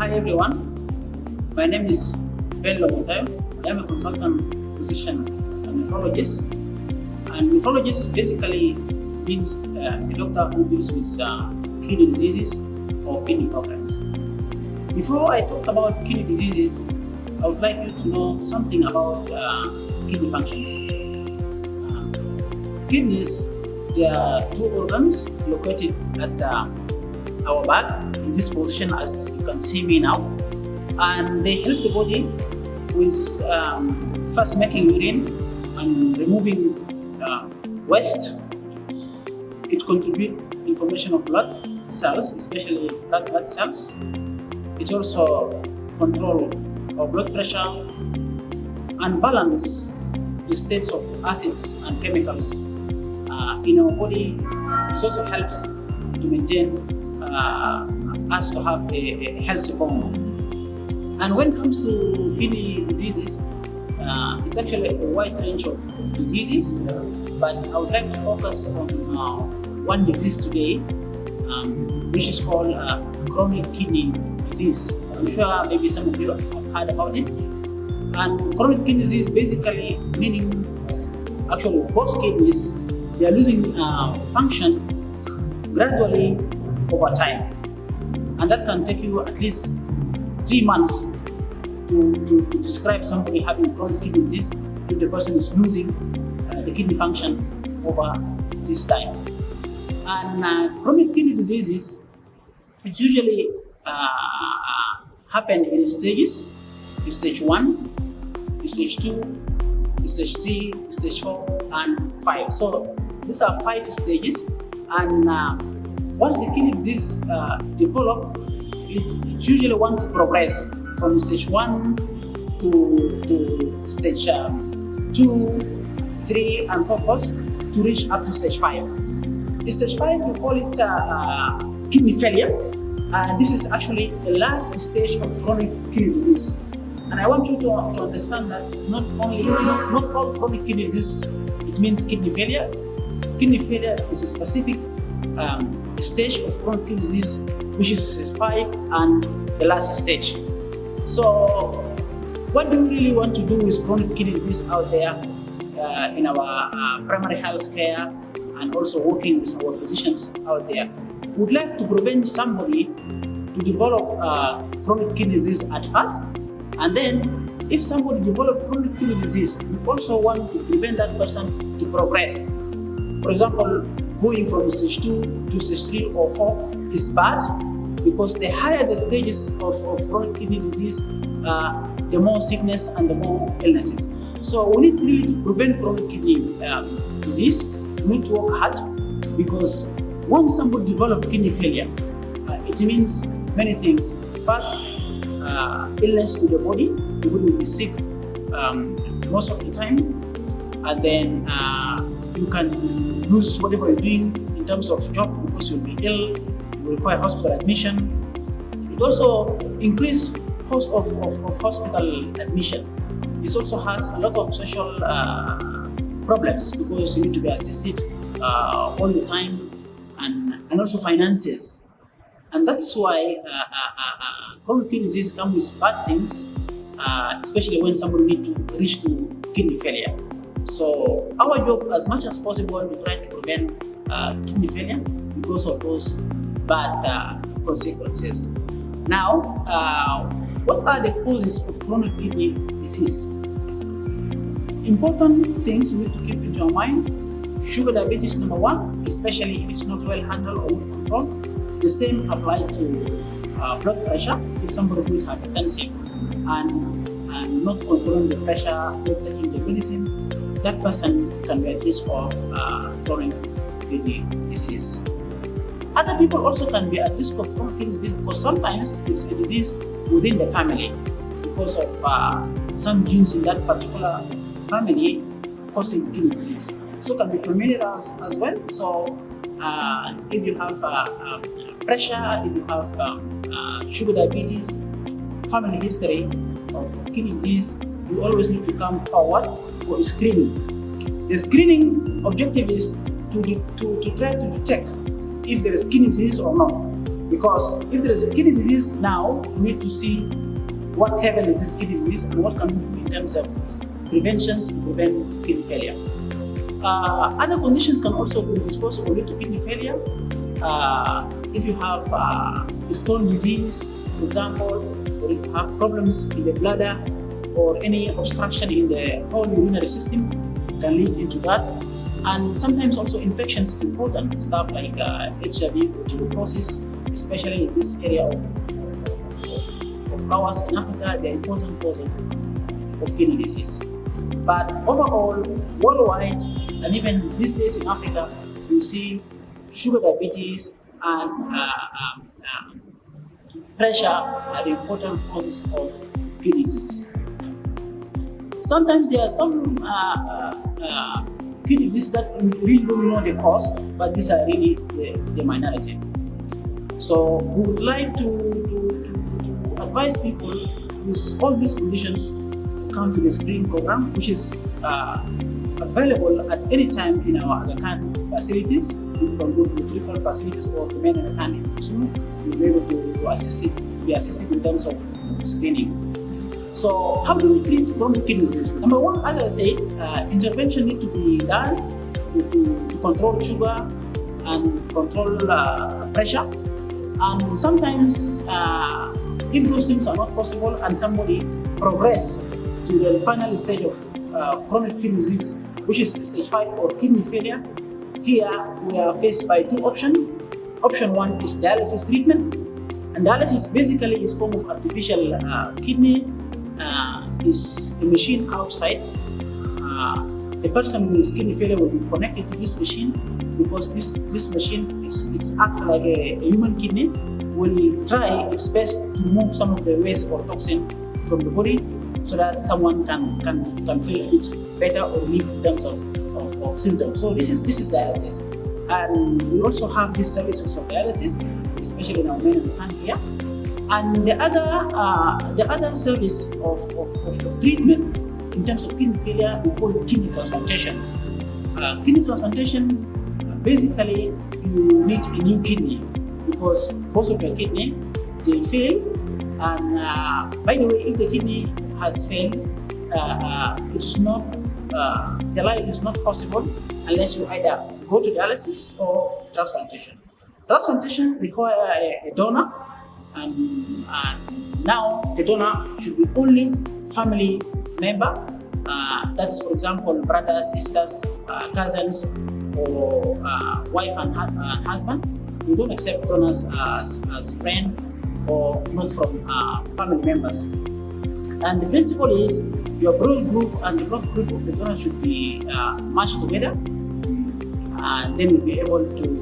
Hi everyone, my name is Ben Lomatayo. I am a consultant physician and nephrologist. And nephrologist basically means a doctor who deals with kidney diseases or kidney problems. Before I talk about kidney diseases, I would like you to know something about kidney functions. Kidneys, they are two organs located at our back in this position, as you can see me now, and they help the body with first making urine and removing waste. It contributes information of blood cells, especially blood cells. It also controls our blood pressure and balance the states of acids and chemicals in our body. It also helps to maintain us to have a healthy bone. And when it comes to kidney diseases, it's actually a wide range of diseases, but I would like to focus on one disease today, which is called chronic kidney disease. I'm sure maybe some of you have heard about it. And chronic kidney disease basically meaning actually both kidneys, they are losing function gradually over time. And that can take you at least 3 months to describe somebody having chronic kidney disease if the person is losing the kidney function over this time. And chronic kidney diseases, it's usually happen in stages: stage 1, stage 2, stage 3, stage 4, and 5. So these are 5 stages. And once the kidney disease develop, it usually want to progress from stage 1 to stage 2, 3, and 4 to reach up to stage 5. Stage 5, we call it kidney failure. This is actually the last stage of chronic kidney disease. And I want you to understand that not all chronic kidney disease, it means kidney failure. Kidney failure is a specific stage of chronic kidney disease, which is stage 5 and the last stage. So what do we really want to do with chronic kidney disease out there in our primary health care and also working with our physicians out there? We'd like to prevent somebody to develop chronic kidney disease at first, and then if somebody develops chronic kidney disease, we also want to prevent that person to progress. For example, going from stage 2 to stage 3 or 4 is bad, because the higher the stages of chronic kidney disease, the more sickness and the more illnesses. So we need really to prevent chronic kidney disease. We need to work hard, because once somebody develops kidney failure, it means many things. First, illness to the body will be sick most of the time, and then you can lose whatever you're doing in terms of job, because you'll be ill, you will require hospital admission. It also increase cost of hospital admission. This also has a lot of social problems, because you need to be assisted all the time, and also finances. And that's why chronic kidney disease comes with bad things, especially when somebody needs to reach to kidney failure. So our job, as much as possible, we try to prevent kidney failure because of those bad consequences. Now, what are the causes of chronic kidney disease? Important things we need to keep into our mind: sugar diabetes, number 1, especially if it's not well handled or well controlled. The same applies to blood pressure. If somebody who is hypertensive and not controlling the pressure, not taking the medicine, that person can be at risk of chronic kidney disease. Other people also can be at risk of chronic kidney disease, because sometimes it's a disease within the family because of some genes in that particular family causing kidney disease. So can be familial as well. So if you have pressure, if you have sugar diabetes, family history of kidney disease, you always need to come forward for screening. The screening objective is to try to detect if there is kidney disease or not. Because if there is a kidney disease now, we need to see what level is this kidney disease and what can we do in terms of preventions to prevent kidney failure. Other conditions can also be predisposed or lead to kidney failure. If you have stone disease, for example, or if you have problems in the bladder or any obstruction in the whole urinary system, can lead into that. And sometimes also infections is important, stuff like HIV or tuberculosis, especially in this area of ours in Africa, they're important cause of kidney disease. But overall, worldwide, and even these days in Africa, you see sugar diabetes and pressure are the important causes of kidney disease. Sometimes there are some kidney disease that we really don't know the cause, but these are really the minority. So we would like to advise people with all these conditions to come to the screening program, which is available at any time in our Aga Khan facilities. You can go to the free-fall facilities or the main Aga Khan in Kisumu. You'll be able to be assisted in terms of screening. So how do we treat chronic kidney disease? Number one, as I said, intervention needs to be done to control sugar and control pressure. And sometimes, if those things are not possible and somebody progress to the final stage of chronic kidney disease, which is stage 5 or kidney failure, here we are faced by two options. Option one is dialysis treatment. And dialysis basically is a form of artificial kidney. Is a machine outside. The person with kidney failure will be connected to this machine because this machine it acts like a human kidney, will try its best to remove some of the waste or toxin from the body so that someone can feel a bit better or relief in terms of symptoms. So this is dialysis. And we also have these services of dialysis, especially in our main hand here. And the other service of treatment in terms of kidney failure, we call kidney transplantation. Kidney transplantation, basically, you need a new kidney because most of your kidney, they fail. And by the way, if the kidney has failed, it's not, the life is not possible unless you either go to dialysis or transplantation. Transplantation requires a donor. And now the donor should be only family member. That's, for example, brothers, sisters, cousins, or wife and husband. We don't accept donors as friend or not from family members. And the principle is your blood group and the blood group of the donor should be matched together, and then you'll be able to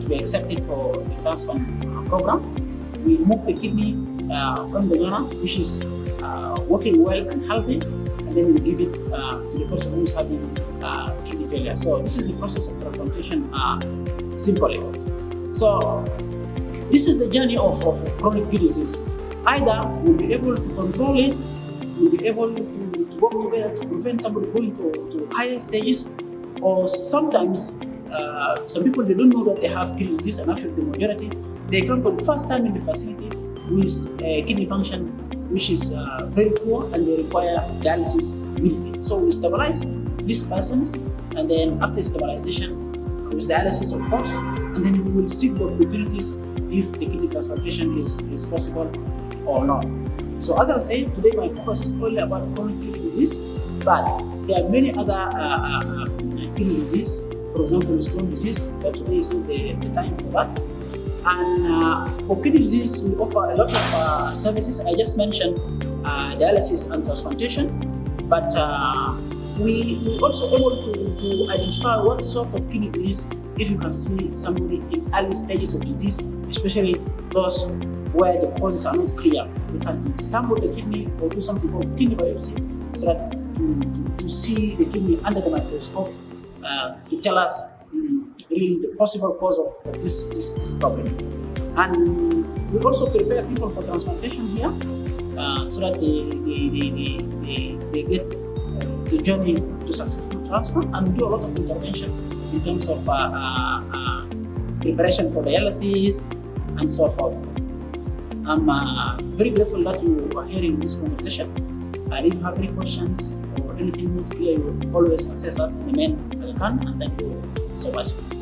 be accepted for the transplant program. We remove the kidney from the donor, which is working well and healthy, and then we give it to the person who's having kidney failure. So this is the process of transplantation simply. So this is the journey of chronic kidney disease. Either we'll be able to control it, we'll be able to work together to prevent somebody going to higher stages, or sometimes some people, they don't know that they have kidney disease, and actually the majority, they come for the first time in the facility with kidney function which is very poor, and they require dialysis immediately. So we stabilize these persons, and then after stabilization, with dialysis of course, and then we will seek the opportunities if the kidney transplantation is possible or not. So as I said, today my focus is only about chronic kidney disease, but there are many other kidney disease, for example, stone disease, but today is not the time for that. And for kidney disease, we offer a lot of services. I just mentioned dialysis and transplantation, but we also able to identify what sort of kidney disease, if you can see somebody in early stages of disease, especially those where the causes are not clear. We can sample the kidney or do something called kidney biopsy, so that to see the kidney under the microscope to tell us really the possible cause of this problem. And we also prepare people for transplantation here, so that they get the journey to successful transplant, and do a lot of intervention in terms of preparation for dialysis, and so forth. I'm very grateful that you are hearing this conversation. And if you have any questions or anything not clear, you will always access us in the main account. And thank you so much.